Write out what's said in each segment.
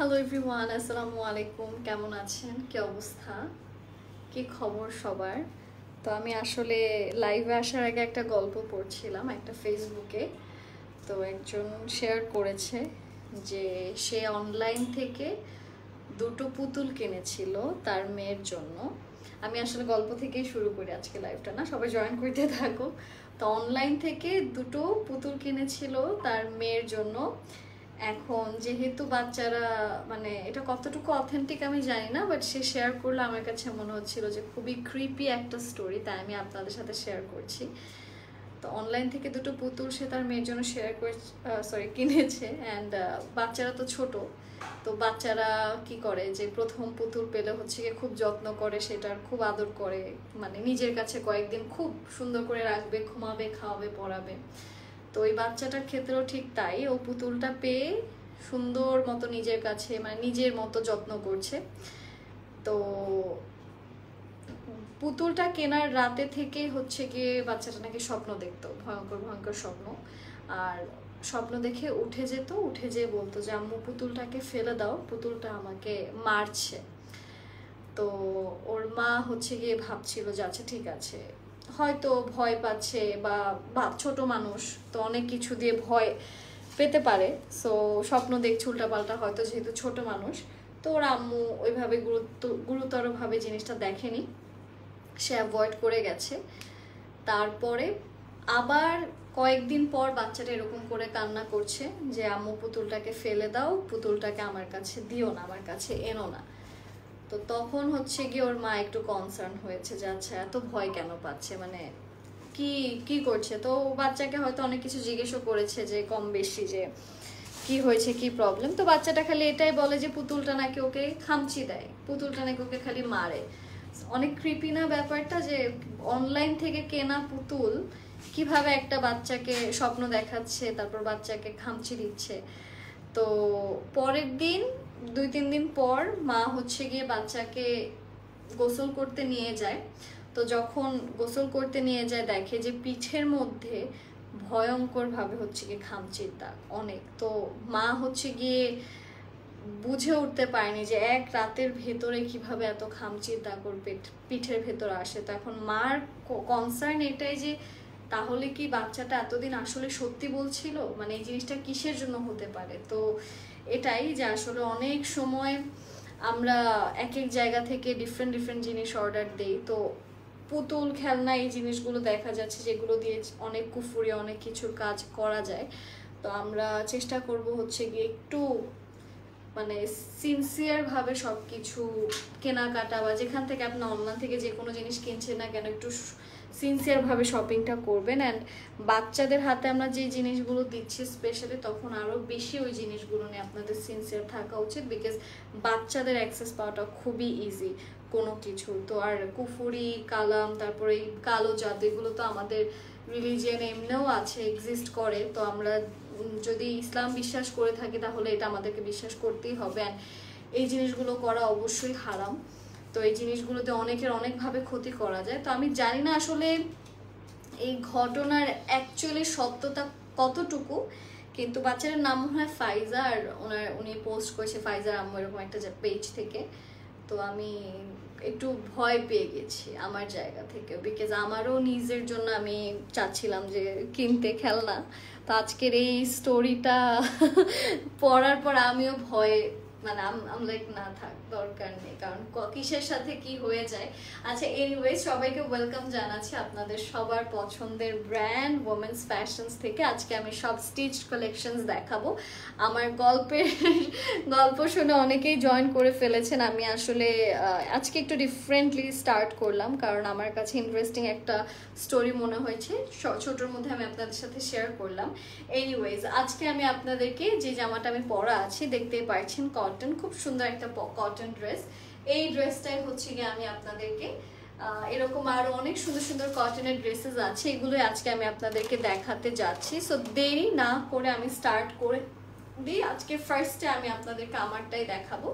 Hello everyone, আসসালামু আলাইকুম। কেমন আছেন? কি অবস্থা? কি খবর সবার? তো আমি আসলে লাইভে আসার আগে একটা গল্প পড়ছিলাম একটা ফেসবুকে। তো একজন শেয়ার করেছে যে সে অনলাইন থেকে দুটো পুতুল কিনেছিল তার মেয়ের জন্য। আমি আসলে গল্প থেকেই শুরু করি আজকে লাইভটা, না সবাই জয়েন করতে থাকো। তো অনলাইন থেকে দুটো পুতুল কিনেছিল তার মেয়ের জন্য। এখন যেহেতু বাচ্চারা, মানে এটা কতটুকু অথেন্টিক আমি জানি না, বাট সে শেয়ার করলে আমার কাছে মনে হচ্ছিল যে খুবই ক্রিপি একটা স্টোরি, তাই আমি আপনাদের সাথে শেয়ার করছি। তো অনলাইন থেকে দুটো পুতুল সে তার মেয়ের জন্য শেয়ার করে, কিনেছে। অ্যান্ড বাচ্চারা তো ছোট, তো বাচ্চারা কি করে যে প্রথম পুতুল পেলে হচ্ছে গিয়ে খুব যত্ন করে, সেটার খুব আদর করে, মানে নিজের কাছে কয়েকদিন খুব সুন্দর করে রাখবে, ঘুমাবে, খাওয়াবে, পড়াবে। তো ওই বাচ্চাটার ক্ষেত্রেও ঠিক তাই, ও পুতুলটা পেয়ে সুন্দর মতো নিজের কাছে, মানে নিজের মতো যত্ন করছে। তো পুতুলটা কেনার রাতে থেকে হচ্ছে গিয়ে বাচ্চাটা নাকি স্বপ্ন দেখতো, ভয়ঙ্কর ভয়ঙ্কর স্বপ্ন। আর স্বপ্ন দেখে উঠে যেত, উঠে যেয়ে বলতো যে আম্মু পুতুলটাকে ফেলে দাও, পুতুলটা আমাকে মারছে। তো ওর মা হচ্ছে গিয়ে ভাবছিল যে আচ্ছা ঠিক আছে, হয়তো ভয় পাচ্ছে, বা ছোট মানুষ তো অনেক কিছু দিয়ে ভয় পেতে পারে। সো স্বপ্ন দেখছে উল্টাপাল্টা, হয়তো যেহেতু ছোট মানুষ। তো ওর আম্মু ওইভাবে গুরুতরভাবে জিনিসটা দেখেনি, সে অ্যাভয়েড করে গেছে। তারপরে আবার কয়েকদিন পর বাচ্চাটা এরকম করে কান্না করছে যে আম্মু পুতুলটাকে ফেলে দাও, পুতুলটাকে আমার কাছে দিও না, আমার কাছে এনো না। তো তখন হচ্ছে গিয়ে ওর মা একটু কনসার্ন হয়েছে যে আচ্ছা এত ভয় কেন পাচ্ছে, মানে কি কি করছে। তো বাচ্চাকে হয়তো অনেক কিছু জিজ্ঞেসও করেছে যে কম বেশি, যে কি হয়েছে, কি প্রবলেম। তো বাচ্চাটা খালি এটাই বলে যে পুতুলটা নাকি ওকে খামচি দেয়, পুতুলটা নাকি ওকে খালি মারে। অনেক ক্রিপি না ব্যাপারটা, যে অনলাইন থেকে কেনা পুতুল কিভাবে একটা বাচ্চাকে স্বপ্ন দেখাচ্ছে, তারপর বাচ্চাকে খামচি দিচ্ছে। তো পরের দিন, 2-3 দিন পর মা হচ্ছে গিয়ে বাচ্চাকে গোসল করতে নিয়ে যায়। তো যখন গোসল করতে নিয়ে যায় দেখে যে পিঠের মধ্যে ভয়ঙ্কর ভাবে হচ্ছে গিয়ে খামচির দাগ অনেক। তো মা হচ্ছে গিয়ে বুঝে উঠতে পারেনি যে এক রাতের ভেতরে কিভাবে এত খামচির দাগ ওর পিঠের ভেতরে আসে। তো এখন মার কনসার্ন এটাই যে তাহলে কি বাচ্চাটা এতদিন আসলে সত্যি বলছিল, মানে এই জিনিসটা কিসের জন্য হতে পারে। তো এটাই যে আসলে অনেক সময় আমরা এক এক জায়গা থেকে ডিফারেন্ট ডিফারেন্ট জিনিস অর্ডার দেই। তো পুতুল, খেলনা, এই জিনিসগুলো দেখা যাচ্ছে যেগুলো দিয়ে অনেক কুফুরি, অনেক কিছুর কাজ করা যায়। তো আমরা চেষ্টা করব হচ্ছে গিয়ে একটু, মানে সিনসিয়ার ভাবে সব কিছু কেনাকাটা, বা যেখান থেকে আপনি অনলাইন থেকে যে কোনো জিনিস কিনছেন না কেন, একটু সিনসিয়ার ভাবে শপিংটা করবেন। অ্যান্ড বাচ্চাদের হাতে আমরা যে জিনিসগুলো দিচ্ছি স্পেশালি, তখন আরও বেশি ওই জিনিসগুলো নিয়ে আপনাদের সিনসিয়ার থাকা উচিত, বিকজ বাচ্চাদের অ্যাক্সেস পাওয়াটা খুবই ইজি কোনো কিছু। তো আর কুফুরি, কালাম, তারপরে এই কালো জাদু, এগুলো তো আমাদের রিলিজিয়ান এমনিও আছে, এক্সিস্ট করে। তো আমরা যদি ইসলাম বিশ্বাস করে থাকি তাহলে এটা আমাদেরকে বিশ্বাস করতেই হবে। অ্যান্ড এই জিনিসগুলো করা অবশ্যই হারাম। তো এই জিনিসগুলোতে অনেকের অনেকভাবে ক্ষতি করা যায়। তো আমি জানি না আসলে এই ঘটনার অ্যাকচুয়ালি সত্যতা কতটুকু, কিন্তু বাচ্চাটার নাম মনে হয় ফাইজা, আর উনি পোস্ট করেছে ফাইজার আম্মু এরকম একটা পেজ থেকে। তো আমি একটু ভয় পেয়ে গেছি আমার জায়গা থেকে, বিকজ আমারও নিজের জন্য আমি চাচ্ছিলাম যে কিনতে খেলনা। তো আজকের এই স্টোরিটা পড়ার পর আমিও ভয়ে, মানে লাইক না থাক, দরকার নেই, কারণ কিসের সাথে কি হয়ে যায়। আচ্ছা এনিওয়েজ, সবাইকে ওয়েলকাম জানাচ্ছি আপনাদের সবার পছন্দের ব্র্যান্ড ওমেন্স ফ্যাশনস থেকে। আজকে আমি সব স্টিচড কালেকশনস দেখাবো। আমার গল্প শুনে অনেকেই জয়েন করে ফেলেছেন। আমি আসলে আজকে একটু ডিফারেন্টলি স্টার্ট করলাম, কারণ আমার কাছে ইন্টারেস্টিং একটা স্টোরি মনে হয়েছে, ছোটোর মধ্যে আমি আপনাদের সাথে শেয়ার করলাম। এনিওয়েজ, আজকে আমি আপনাদেরকে যে জামাটা আমি পরা আছি দেখতেই পাচ্ছেন, কটন, খুব সুন্দর একটা কটন ড্রেস। এই ড্রেসটাই হচ্ছে গিয়ে আমি আপনাদেরকে, এরকম আরো অনেক সুন্দর সুন্দর কটনের ড্রেসেস আছে, এগুলো আজকে আমি আপনাদেরকে দেখাতে যাচ্ছি। সো দেরি না করে আমি স্টার্ট করে দিই। আজকে ফার্স্টে আমি আপনাদেরকে আমারটাই দেখাবো,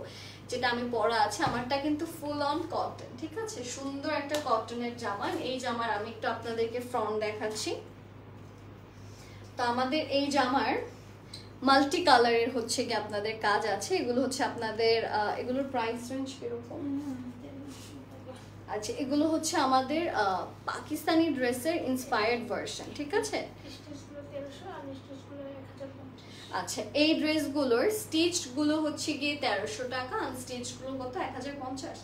যেটা আমি পরা আছে। আমারটা কিন্তু ফুল অন কটন, ঠিক আছে, সুন্দর একটা কটনের জামা। এই জামার আমি একটু আপনাদেরকে ফ্রন্ট দেখাচ্ছি। তো আমাদের এই জামার মাল্টি কালারের হচ্ছে কি আপনাদের কাজ আছে। এগুলো হচ্ছে আপনাদের এগুলোর প্রাইস রেঞ্জ কিরকম? আচ্ছা, এগুলো হচ্ছে আমাদের পাকিস্তানি ড্রেসের ইন্সপায়ার্ড ভার্সন, ঠিক আছে। আচ্ছা, এই ড্রেসগুলোর স্টিচগুলো হচ্ছে গিয়ে 1300 টাকা, আনস্টিচগুলো কত 1050,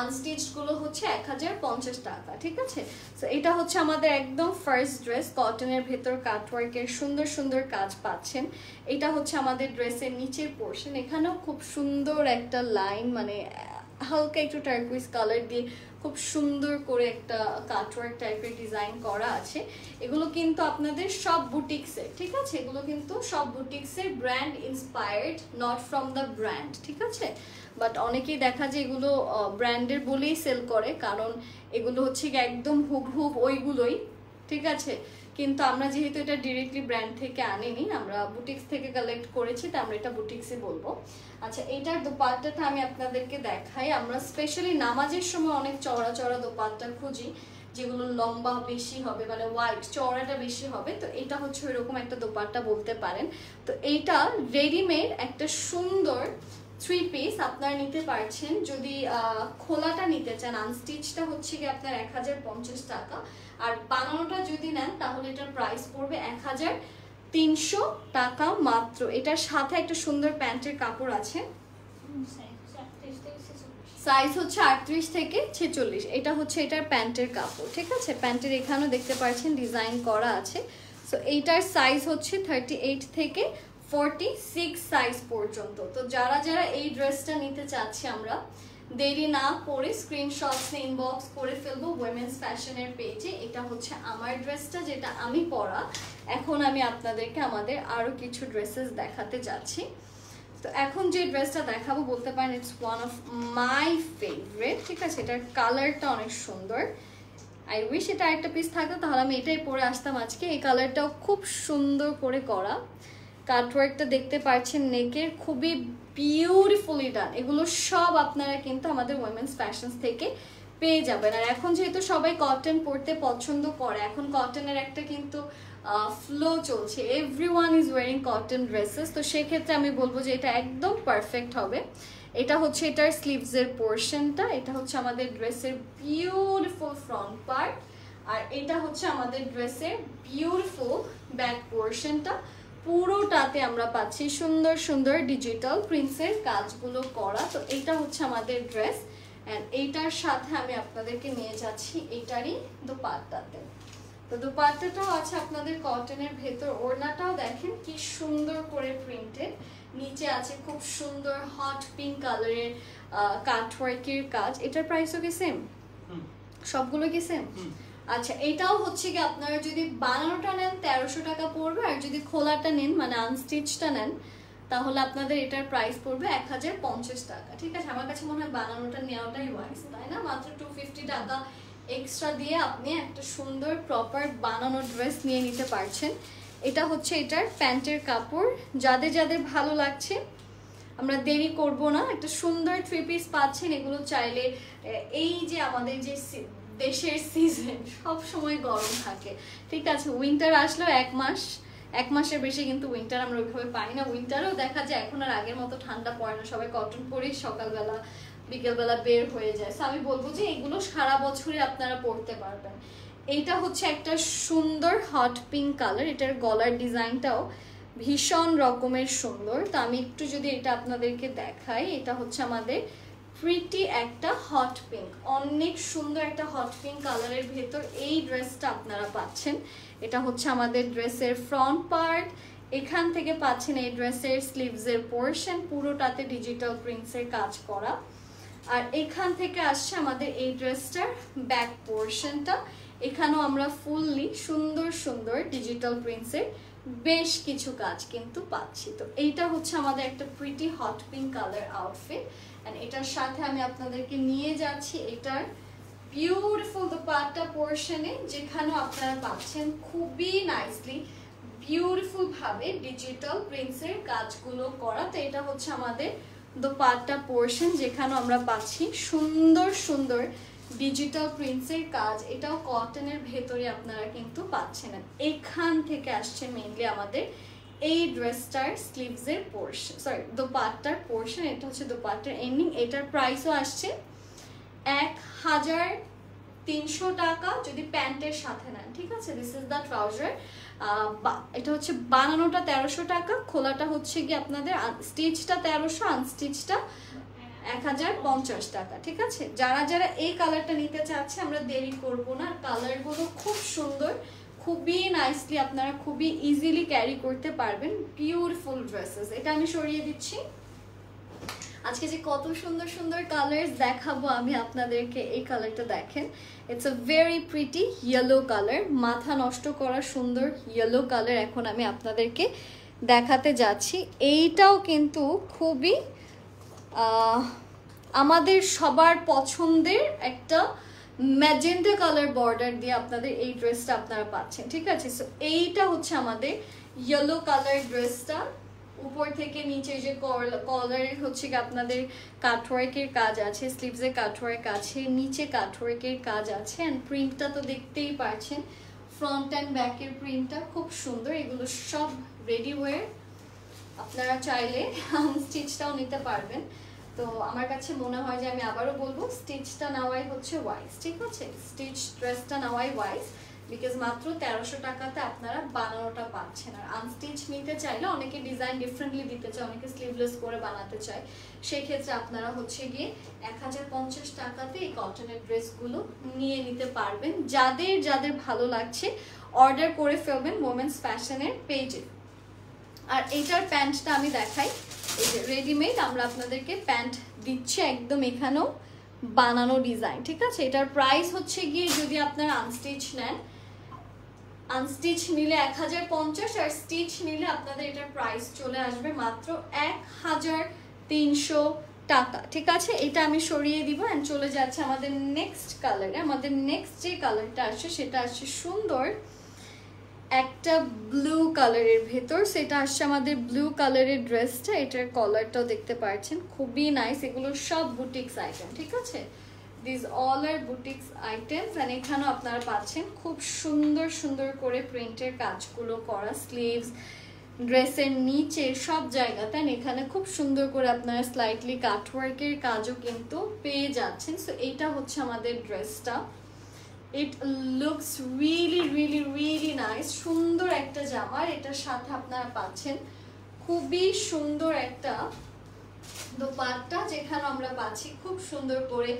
আনস্টিচগুলো হচ্ছে 1050 টাকা, ঠিক আছে। তো এটা হচ্ছে আমাদের একদম ফার্স্ট ড্রেস, কটনের ভেতর কাটওয়ার্কের সুন্দর সুন্দর কাজ পাচ্ছেন। এটা হচ্ছে আমাদের ড্রেসের নিচের পোর্শন, এখানেও খুব সুন্দর একটা লাইন, মানে হালকা একটু টার্কুইজ কালার দিয়ে খুব সুন্দর করে একটা কাটওয়ার্ক টাইপের ডিজাইন করা আছে। এগুলো কিন্তু আপনাদের সব বুটিক্সের, ঠিক আছে, এগুলো কিন্তু সব বুটিক্সের brand inspired, not from the brand, ঠিক আছে। বাট অনেকেই দেখা যায় এগুলো ব্র্যান্ডের বলেই সেল করে, কারণ এগুলো হচ্ছে একদম হুবহুব ওইগুলোই, ঠিক আছে। কিন্তু আমরা যেহেতু এটা ডিরেক্টলি ব্র্যান্ড থেকে আনিনি, আমরা বুটিক্স থেকে কালেক্ট করেছি, তো আমরা এটা বুটিক্সই বলবো। আচ্ছা, এইটার দোপাট্টাটা আমি আপনাদেরকে দেখাই। আমরা স্পেশালি নামাজের সময় অনেক চওড়া চওড়া দোপাট্টা খুঁজি, যেগুলো লম্বা বেশি হবে, মানে ওয়াইড চওড়াটা বেশি হবে। তো এটা হচ্ছে ওইরকম একটা দোপাট্টা বলতে পারেন। তো এইটা রেডিমেড একটা সুন্দর 3 পিস আপনারা নিতে পারছেন। যদি খোলাটা নিতে চান, আনস্টিচটা হচ্ছে কি আপনার 1050 টাকা, আর বানানোটা যদি নেন তাহলে এটার প্রাইস পড়বে 1300 টাকা মাত্র। এটার সাথে একটা সুন্দর প্যান্টের কাপড় আছে, সাইজ হচ্ছে 38 থেকে 46। এটা হচ্ছে এটার প্যান্টের কাপড়, ঠিক আছে। প্যান্টের এখানেও দেখতে পাচ্ছেন ডিজাইন করা আছে। সো এইটার সাইজ হচ্ছে 38 থেকে 46 সাইজ পর্যন্ত। তো যারা যারা এই ড্রেসটা নিতে চাচ্ছি, আমরা দেরি না করে স্ক্রিনশটস ইনবক্স করে ফেলবো উইমেন্স ফ্যাশনের পেজে। এটা হচ্ছে আমার ড্রেসটা, যেটা আমি পরা। এখন আমি আপনাদেরকে আমাদের আরো কিছু ড্রেসেস দেখাতে যাচ্ছি। তো এখন যে ড্রেসটা দেখাবো বলতে পারেন it's one of my favourite, ঠিক আছে। এটার কালারটা অনেক সুন্দর। আই উইশ এটা একটা পিস থাকতো, তাহলে আমি এটাই পরে আসতাম আজকে। এই কালারটাও খুব সুন্দর করে করা, কাটওয়ার্কটা দেখতে পাচ্ছেন নেকের, খুবই বিউটিফুলি ডান। এগুলো সব আপনারা কিন্তু আমাদের উইমেন্স ফ্যাশনস থেকে পেয়ে যাবেন। আর এখন যেহেতু সবাই কটন পরতে পছন্দ করে, এখন কটনের একটা কিন্তু ফ্লো চলছে, everyone is wearing cotton dresses. তো সেক্ষেত্রে আমি বলবো যে এটা একদম পারফেক্ট হবে। এটা হচ্ছে এটার স্লিভসের পোর্শনটা, এটা হচ্ছে আমাদের ড্রেসের বিউটিফুল ফ্রন্ট পার্ট, আর এটা হচ্ছে আমাদের ড্রেসের বিউটিফুল ব্যাক পোর্শনটা। পুরোটাতে আমরা পাচ্ছি সুন্দর সুন্দর ডিজিটাল প্রিন্টসের কাজগুলো করা। তো এটা হচ্ছে আমাদের ড্রেস, এন্ড এইটার সাথে আমি আপনাদেরকে নিয়ে যাচ্ছি এটারই দোপাট্টাতে। তো দোপাট্টাটাও আছে আপনাদের কটনের ভেতর, ওড়নাটাও দেখেন কি সুন্দর করে প্রিন্টেড, নিচে আছে খুব সুন্দর হট পিঙ্ক কালারের কাটওয়ার্কের কাজ। এটার প্রাইসও কি সেম? সবগুলো কি সেম? আচ্ছা, এটাও হচ্ছে কি আপনারা যদি বানানোটা নেন 1300 টাকা পড়বে, আর যদি খোলাটা নেন মানে আনস্টিচটা নেন তাহলে আপনাদের এটার প্রাইস পড়বে 1050 টাকা, ঠিক আছে। আমার কাছে মনে হয় বানানোটা নেওয়াটাই ওয়াইজ, তাই না? মাত্র 250 টাকা এক্সট্রা দিয়ে আপনি একটা সুন্দর প্রপার বানানো ড্রেস নিয়ে নিতে পারছেন। এটা হচ্ছে এটার প্যান্টের কাপড়। যাদের যাদের ভালো লাগছে, আমরা দেরি করব না, একটা সুন্দর 3 পিস পাচ্ছেন। এগুলো চাইলে এই যে আমাদের যে দেশের সিজন সব সময় গরম থাকে, ঠিক আছে। উইন্টার আসলেও এক মাসের বেশি কিন্তু উইন্টার আমরা ওইভাবে পাই না। উইন্টারও দেখা যায় এখন আর আগের মতো ঠান্ডা পড়ে না, সবাই কটন পরেই সকালবেলা বিকেলবেলা বের হয়ে যায়। সো আমি বলবো যে এগুলো সারা বছরই আপনারা পরতে পারবেন। এইটা হচ্ছে একটা সুন্দর হট পিঙ্ক কালার, এটার গলার ডিজাইনটাও ভীষণ রকমের সুন্দর। তো আমি একটু যদি এটা আপনাদেরকে দেখাই, এটা হচ্ছে আমাদের প্রিটি একটা হট পিঙ্ক, অনেক সুন্দর একটা হট পিঙ্ক কালারের ভেতর এই ড্রেসটা আপনারা পাচ্ছেন। এটা হচ্ছে আমাদের ড্রেসের ফ্রন্ট পার্ট, এখান থেকে পাচ্ছেন এই ড্রেসের স্লিভসের পোর্শন, পুরোটাতে ডিজিটাল প্রিন্টসের কাজ করা। আর এখান থেকে আসছে আমাদের এই ড্রেসটার ব্যাক পোর্শনটা, এখানেও আমরা ফুললি সুন্দর সুন্দর ডিজিটাল প্রিন্টসের বেশ কিছু কাজ কিন্তু পাচ্ছি। তো এইটা হচ্ছে আমাদের একটা pretty hot pink colour outfit, and এটার সাথে আমি আপনাদেরকে নিয়ে যাচ্ছি এটার বিউটিফুল দোপাট্টা পোর্শনে, যেখানেও আপনারা পাচ্ছেন খুবই নাইসলি বিউটিফুল ভাবে ডিজিটাল প্রিন্টসের কাজগুলো করা। তো এটা হচ্ছে আমাদের দোপাট্টা পোর্শন, যেখানেও আমরা পাচ্ছি সুন্দর সুন্দর ডিজিটাল প্রিন্টসের কাজ। এটাও কটনের ভেতরে আপনারা কিন্তু পাচ্ছেন। এখান থেকে আসছে মেইনলি আমাদের এই ড্রেসটার স্লিভসের পোর্শন, সরি দোপাট্টার পোর্শন, এটা হচ্ছে দোপাট্টার এন্ডিং। এটার প্রাইসও আসছে 1300 টাকা যদি প্যান্টের সাথে নেন, ঠিক আছে। This is the trouser. এটা হচ্ছে বানানোটা 1300 টাকা, খোলাটা হচ্ছে কি আপনাদের স্টিচটা 1300, আনস্টিচটা 1050 টাকা, ঠিক আছে। যারা যারা এই কালারটা নিতে চাচ্ছে আমরা দেরি করব না, কালারগুলো খুব সুন্দর, খুবই নাইসলি আপনারা খুবই ইজিলি ক্যারি করতে পারবেন, বিউটিফুল ড্রেসেস। এটা আমি সরিয়ে দিচ্ছি। আজকে যে কত সুন্দর সুন্দর কালার্স দেখাবো আমি আপনাদেরকে, এই কালারটা দেখেন, it's a very pretty yellow colour, মাথা নষ্ট করা সুন্দর ইয়েলো কালার এখন আমি আপনাদেরকে দেখাতে যাচ্ছি। এইটাও কিন্তু খুবই আমাদের সবার পছন্দের একটা ম্যাজেন্টা কালার বর্ডার দিয়ে আপনাদের এই ড্রেসটা আপনারা পাচ্ছেন, ঠিক আছে। সো এইটা হচ্ছে আমাদের ইয়েলো কালার ড্রেসটা, উপর থেকে নিচে যে কলারের হচ্ছে কি আপনাদের কাটওয়ার্কের কাজ আছে, স্লিভসে কাটওয়ার্ক আছে, নিচে কাটওয়ার্কের কাজ আছে, অ্যান্ড প্রিন্টটা তো দেখতেই পাচ্ছেন, ফ্রন্ট অ্যান্ড ব্যাকের প্রিন্টটা খুব সুন্দর। এগুলো সব রেডি ওয়্যার, আপনারা চাইলে স্টিচটাও নিতে পারবেন। তো আমার কাছে মনে হয় যে আমি আবারও বলবো স্টিচটা নেওয়াই হচ্ছে ওয়াইজ, ঠিক আছে। স্টিচ ড্রেসটা নেওয়াই ওয়াইজ, বিকজ মাত্র 1300 টাকাতে আপনারা বানানোটা পাচ্ছেন। আর আনস্টিচ নিতে চাইলে অনেকে ডিজাইন ডিফারেন্টলি দিতে চায়, অনেকে স্লিভলেস করে বানাতে চায়, সেই ক্ষেত্রে আপনারা হচ্ছে গিয়ে 1050 টাকাতে এই কটনের ড্রেসগুলো নিয়ে নিতে পারবেন। যাদের যাদের ভালো লাগছে অর্ডার করে ফেলবেন ওমেন্স ফ্যাশনের পেজে। আর এইটার প্যান্টটা আমি দেখাই, এই যে রেডিমেড আমরা আপনাদেরকে প্যান্ট দিচ্ছি, একদম এখানেও বানানো ডিজাইন, ঠিক আছে। এটার প্রাইস হচ্ছে গিয়ে যদি আপনারা আনস্টিচ নেন, আনস্টিচ নিলে 1050, আর স্টিচ নিলে আপনাদের এটার প্রাইস চলে আসবে মাত্র 1300 টাকা, ঠিক আছে। এটা আমি সরিয়ে দিব অ্যান্ড চলে যাচ্ছে আমাদের নেক্সট কালারে। আমাদের নেক্সট যে কালারটা আসছে সেটা আসছে সুন্দর একটা ব্লু কালারের ভেতর, সেটা আসছে আমাদের ব্লু কালারের ড্রেসটা। এটার কলারটাও দেখতে পাচ্ছেন, খুবই নাইস। এগুলো সব বুটিক্স আইটেম, ঠিক আছে। This all are boutiques items, and এখানেও আপনারা পাচ্ছেন খুব সুন্দর সুন্দর করে প্রিন্টের কাজগুলো করা, স্লিভস, ড্রেসের নিচে সব জায়গাতে, এখানে খুব সুন্দর করে আপনারা স্লাইটলি কাটওয়ার্কের কাজও কিন্তু পেয়ে যাচ্ছেন। সো এইটা হচ্ছে আমাদের ড্রেসটা। It looks really really really nice, সুন্দর একটা জামা। এটার সাথে আপনারা পাচ্ছেন খুবই সুন্দর একটা দোপাট্টা, যেখানে আমরা পাচ্ছি খুব সুন্দর করে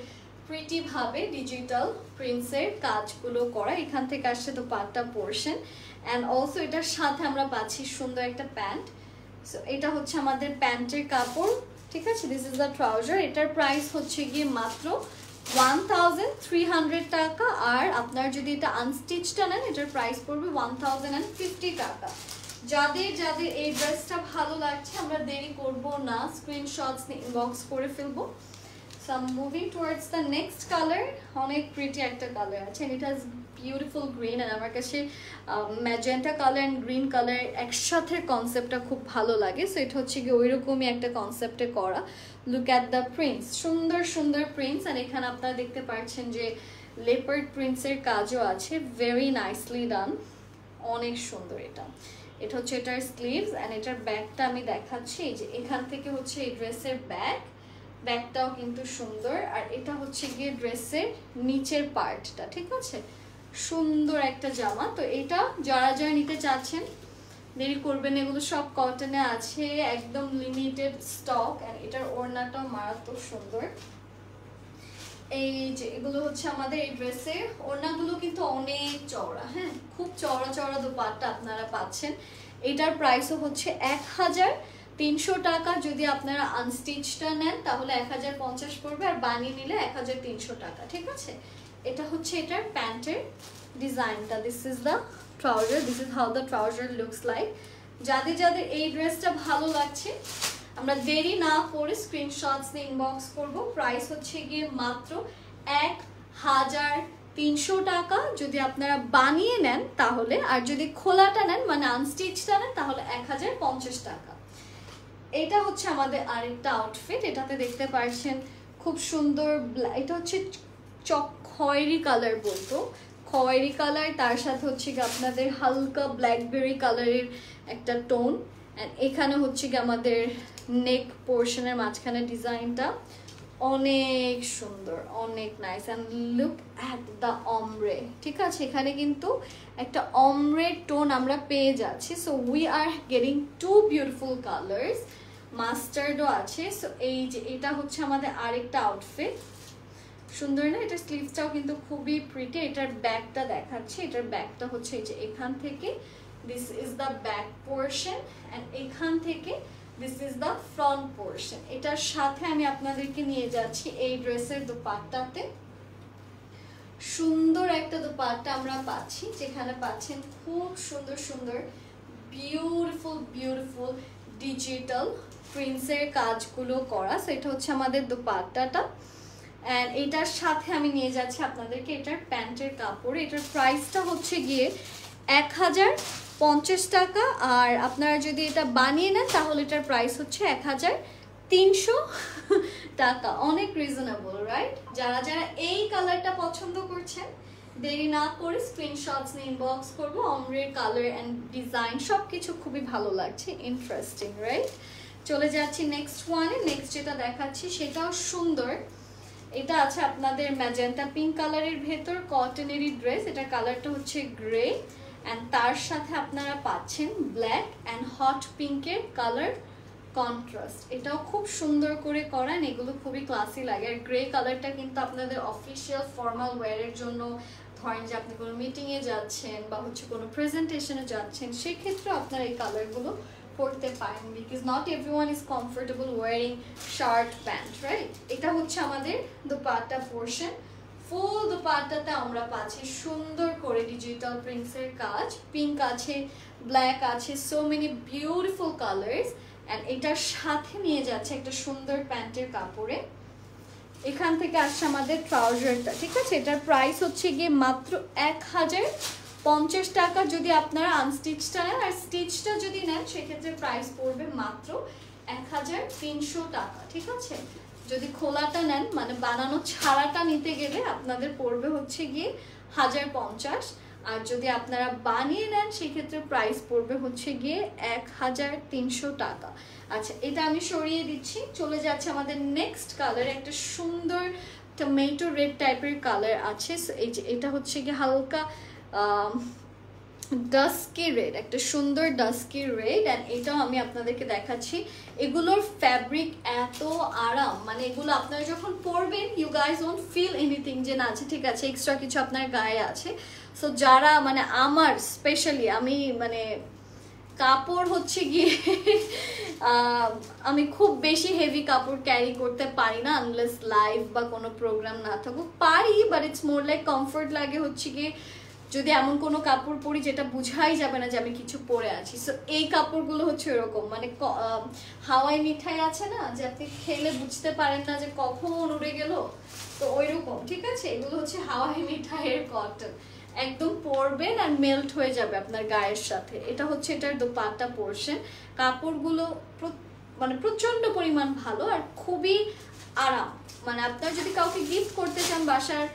প্রিটি ভাবে ডিজিটাল প্রিন্টসের কাজগুলো করা। এখান থেকে আসছে দোপাট্টা পোর্শন, অ্যান্ড অলসো এটার সাথে আমরা পাচ্ছি সুন্দর একটা প্যান্ট। সো এটা হচ্ছে আমাদের প্যান্টের কাপড়, ঠিক আছে। This is the trouser. এটার প্রাইস হচ্ছে গিয়ে মাত্র 1300 টাকা, আর আপনার যদি এটা আনস্টিচটা নেন এটার প্রাইস পড়বে 1050 টাকা। যাদের যাদের এই ড্রেসটা ভালো লাগছে আমরা দেরি করব না, স্ক্রিনশটস নিয়ে ইনবক্স করে ফেলবো। So I am moving towards the next colour. অনেক প্রিটি একটা কালার আছে, ইট হ্যাজ বিউটিফুল গ্রিন, আর আমার কাছে magenta colour and green colour একসাথে কনসেপ্টটা খুব ভালো লাগে। সো এটা হচ্ছে কি ওইরকমই একটা কনসেপ্টে করা। লুক অ্যাট দ্য প্রিন্টস, সুন্দর সুন্দর প্রিন্টস, আর এখানে আপনারা দেখতে পাচ্ছেন যে লেপার্ড প্রিন্টসের কাজও আছে, ভেরি নাইসলি ডান, অনেক সুন্দর। এটা এটা হচ্ছে এটার স্লিভস, অ্যান্ড এটার ব্যাগটা আমি দেখাচ্ছি। এই যে এখান থেকে হচ্ছে এই ড্রেসের ব্যাগটাও কিন্তু সুন্দর, আর এটা হচ্ছে গিয়ে ড্রেসের নিচের পার্টটা, ঠিক আছে। সুন্দর একটা জামা। তো এটা যারা যারা নিতে চাচ্ছেন দেরি করবেন, এগুলো সব কটনে আছে, একদম লিমিটেড স্টক, অ্যান্ড এটার ওড়নাটাও মারাত্মক সুন্দর। এই যে এগুলো হচ্ছে আমাদের এই ড্রেসের ওড়নাগুলো কিন্তু অনেক চওড়া, হ্যাঁ, খুব চওড়া চওড়া দোপাট্টা আপনারা পাচ্ছেন। এটার প্রাইসও হচ্ছে 1300 টাকা। যদি আপনারা আনস্টিচটা নেন তাহলে 1050 পড়বে, আর বানিয়ে নিলে 1300 টাকা, ঠিক আছে। এটা হচ্ছে এটার প্যান্টের ডিজাইনটা। This is the trouser, this is how the trouser looks like. যাদের যাদের এই ড্রেসটা ভালো লাগছে আমরা দেরি না করে স্ক্রিনশটস দিয়ে ইনবক্স করব। প্রাইস হচ্ছে গিয়ে মাত্র 1300 টাকা যদি আপনারা বানিয়ে নেন তাহলে, আর যদি খোলাটা নেন মানে আনস্টিচটা নেন তাহলে 1050 টাকা। এটা হচ্ছে আমাদের আরেকটা আউটফিট। এটাতে দেখতে পাচ্ছেন খুব সুন্দর, এটা হচ্ছে খয়েরি কালার, বলতো খয়েরি কালার, তার সাথে হচ্ছে আপনাদের হালকা ব্ল্যাকবেরি কালারের একটা টোন। অ্যান্ড এখানে হচ্ছে কি আমাদের নেক পোর্শনের মাঝখানে ডিজাইনটা অনেক সুন্দর, অনেক nice. And look at the ombre, ঠিক আছে, এখানে কিন্তু একটা অমরে টোন আমরা পেয়ে যাচ্ছি। So we are getting two beautiful colours, মাস্টার্ডও আছে। সো এই যে এটা হচ্ছে আমাদের আরেকটা আউটফিট, সুন্দর না? এটার স্লিভসটাও কিন্তু খুবই প্রিটি। এটার ব্যাকটা দেখাচ্ছি, এটার ব্যাকটা হচ্ছে এই যে এখান থেকে, this is the back portion, and এখান থেকে this is the front portion. এটার সাথে আমি আপনাদেরকে নিয়ে যাচ্ছি এই ড্রেসের দোপাট্টাতে। সুন্দর একটা দোপাট্টা আমরা পাচ্ছি, যেখানে পাচ্ছেন খুব সুন্দর সুন্দর বিউটিফুল বিউটিফুল ডিজিটাল প্রিন্টসের কাজগুলো করা। সো এটা হচ্ছে আমাদের দোপাট্টাটা। অ্যান্ড এটার সাথে আমি নিয়ে যাচ্ছি আপনাদেরকে এটার প্যান্টের কাপড়। এটার প্রাইসটা হচ্ছে গিয়ে 1050 টাকা। আর আপনারা যদি এটা বানিয়ে নেন তাহলে এটার প্রাইস হচ্ছে 1300 টাকা। অনেক রিজনেবল, রাইট? যারা যারা এই কালারটা পছন্দ করছেন দেরি না করে স্ক্রিনশটস নিয়ে ইনবক্স করবো। অমরের কালার অ্যান্ড ডিজাইন সব কিছু খুবই ভালো লাগছে, ইন্টারেস্টিং, রাইট? চলে যাচ্ছি নেক্সট ওয়ানে। নেক্সট যেটা দেখাচ্ছি সেটাও সুন্দর। এটা আছে আপনাদের ম্যাজেন্টা পিঙ্ক কালারের ভেতর, কটনেরই ড্রেস। এটা কালারটা হচ্ছে গ্রে, অ্যান্ড তার সাথে আপনারা পাচ্ছেন ব্ল্যাক অ্যান্ড হট পিঙ্কের কালার কন্ট্রাস্ট। এটাও খুব সুন্দর করে করেন, এগুলো খুবই ক্লাসি লাগে। আর গ্রে কালারটা কিন্তু আপনাদের অফিসিয়াল ফর্মাল ওয়্যারের জন্য, ধরেন যে আপনি কোনো মিটিংয়ে যাচ্ছেন বা হচ্ছে কোনো প্রেজেন্টেশনে যাচ্ছেন, সেক্ষেত্রে আপনারা এই কালারগুলো পরতে পারেন, because not everyone is comfortable wearing shirt pant, right? এটা হচ্ছে আমাদের দোপাট্টা পোর্শন। ফুল দোপাট্টাতে আমরা পাচ্ছি সুন্দর করে ডিজিটাল প্রিন্টসের কাজ, পিঙ্ক আছে, ব্ল্যাক আছে, so many beautiful colours. And এটার সাথে নিয়ে যাচ্ছে একটা সুন্দর প্যান্টের কাপড়ে। এখান থেকে আসছে আমাদের ট্রাউজারটা, ঠিক আছে? এটার প্রাইস হচ্ছে গিয়ে মাত্র 1050 টাকা যদি আপনারা আনস্টিচটা নেন। আর স্টিচটা যদি নেন সেক্ষেত্রে প্রাইস পড়বে মাত্র 1300 টাকা, ঠিক আছে? যদি খোলাটা নেন, মানে বানানো ছাড়াটা নিতে গেলে আপনাদের পড়বে হচ্ছে গিয়ে 1050। আর যদি আপনারা বানিয়ে নেন সেক্ষেত্রে প্রাইস পড়বে হচ্ছে গিয়ে 1300 টাকা। আচ্ছা, এটা আমি সরিয়ে দিচ্ছি। চলে যাচ্ছে আমাদের নেক্সট কালার। একটা সুন্দর টমেটো রেড টাইপের কালার আছে। এই যে এটা হচ্ছে গিয়ে হালকা ডাস্কি রেড, একটা সুন্দর ডাস্কি রেড। অ্যান্ড এটাও আমি আপনাদেরকে দেখাচ্ছি। এগুলোর ফ্যাব্রিক এত আরাম, মানে এগুলো আপনারা যখন পরবেন you guys won't feel anything যে না আছে ঠিক আছে এক্সট্রা কিছু আপনার গায়ে আছে। সো যারা মানে আমার স্পেশালি, আমি মানে কাপড় হচ্ছে গিয়ে আমি খুব বেশি হেভি কাপড় ক্যারি করতে পারি না আনলেস লাইভ বা কোনো প্রোগ্রাম না থাকুক। পারি, but it's more like comfort লাগে হচ্ছে গিয়ে যদি এমন কোনো কাপড় পরি যেটা বুঝাই যাবে না যে আমি কিছু পরে আছি। সো এই কাপড়গুলো হচ্ছে এরকম, মানে হাওয়াই মিঠাই আছে না, যে আপনি খেলে বুঝতে পারেন না যে কখন উড়ে গেল, তো ওইরকম, ঠিক আছে? এগুলো হচ্ছে হাওয়াই মিঠাইয়ের কটন, একদম পরবেন আর মেল্ট হয়ে যাবে আপনার গায়ের সাথে। এটা হচ্ছে এটার দোপাট্টা পোর্শন। কাপড়গুলো মানে প্রচন্ড পরিমাণ ভালো আর খুবই আরাম। মানে আপনারা যদি কাউকে গিফট করতে চান, বাসার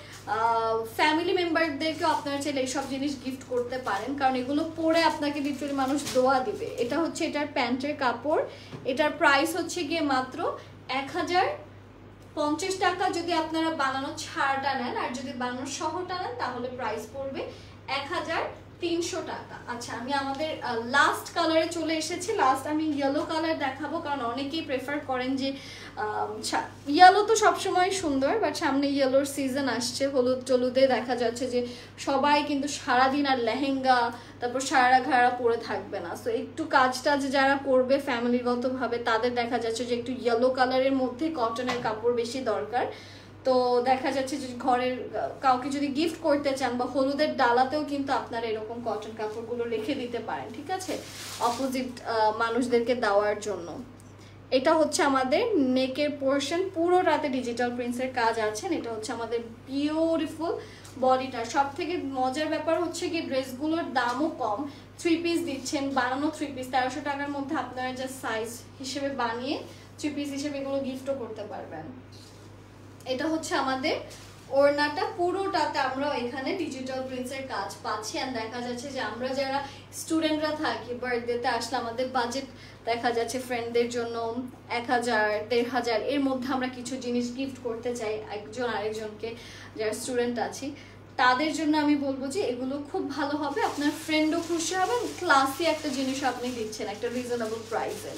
ফ্যামিলি মেম্বারদেরকেও আপনারা চাইলে এইসব জিনিস গিফট করতে পারেন, কারণ এগুলো পরে আপনাকে লিটারালি মানুষ দোয়া দিবে। এটা হচ্ছে এটার প্যান্টের কাপড়। এটার প্রাইস হচ্ছে গিয়ে মাত্র 1050 টাকা যদি আপনারা বানানো ছাড়টা নেন। আর যদি বানানো সহটা নেন তাহলে প্রাইস পড়বে 1300 টাকা। আচ্ছা, আমি আমাদের লাস্ট কালারে চলে এসেছি। লাস্ট আমি ইয়েলো কালার দেখাবো, কারণ অনেকেই প্রেফার করেন যে ইয়েলো তো সবসময় সুন্দর, বাট সামনে ইয়েলোর সিজন আসছে। হলুদ টলুদে দেখা যাচ্ছে যে সবাই কিন্তু সারাদিন আর লেহেঙ্গা তারপর সারা ঘাড়া পরে থাকবে না। সো একটু কাজ টাজ যারা করবে ফ্যামিলিগতভাবে তাদের দেখা যাচ্ছে যে একটু ইয়েলো কালারের মধ্যে কটনের কাপড় বেশি দরকার। তো দেখা যাচ্ছে যে ঘরের কাউকে যদি গিফট করতে চান বা হলুদের ডালাতেও কিন্তু আপনারা এরকম কটন কাপড়গুলো রেখে দিতে পারেন, ঠিক আছে, অপোজিট মানুষদেরকে দেওয়ার জন্য। এটা হচ্ছে আমাদের নেকের পোর্শন, পুরো রাতে ডিজিটাল প্রিন্টসের কাজ আছেন। এটা হচ্ছে আমাদের বিউটিফুল বডিটা। সব থেকে মজার ব্যাপার হচ্ছে কি ড্রেসগুলোর দামও কম। 3 পিস দিচ্ছেন, বানানো 3 পিস 1300 টাকার মধ্যে আপনারা যা সাইজ হিসেবে বানিয়ে 3 পিস হিসেবে এগুলো গিফটও করতে পারবেন। এটা হচ্ছে আমাদের ওড়নাটা পুরোটাতে আমরা এখানে ডিজিটাল প্রিন্টসের কাজ পাচ্ছি। আর দেখা যাচ্ছে যে আমরা যারা স্টুডেন্টরা থাকি, বার্থডেতে আসলে আমাদের বাজেট দেখা যাচ্ছে ফ্রেন্ডদের জন্য 1000 1500 এর মধ্যে আমরা কিছু জিনিস গিফট করতে চাই একজন আরেকজনকে, যারা স্টুডেন্ট আছি তাদের জন্য আমি বলবো যে এগুলো খুব ভালো হবে, আপনার ফ্রেন্ডও খুশি হবে, ক্লাসি একটা জিনিস আপনি দিচ্ছেন একটা রিজনেবল প্রাইসে।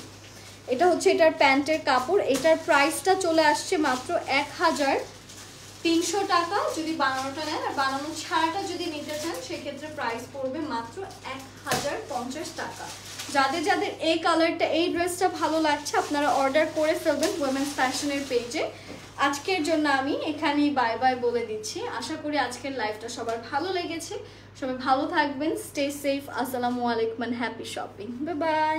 এটা হচ্ছে এটার প্যান্টের কাপড়, এটার প্রাইসটা চলে আসছে মাত্র 1300 টাকা যদি বানানোটা নেন, আর বানানো ছাড়াটা যদি নিতে চান সেক্ষেত্রে প্রাইস পড়বে মাত্র 1050 টাকা। যাদের যাদের এই কালারটা এই ড্রেসটা ভালো লাগছে আপনারা অর্ডার করে ফেলবেন উইমেন্স ফ্যাশনের পেজে। আজকের জন্য আমি এখানেই বাই বাই বলে দিচ্ছি। আশা করি আজকের লাইভটা সবার ভালো লেগেছে। সবাই ভালো থাকবেন, স্টে সেফ। আসসালামু আলাইকুম, হ্যাপি শপিং, বাই বাই।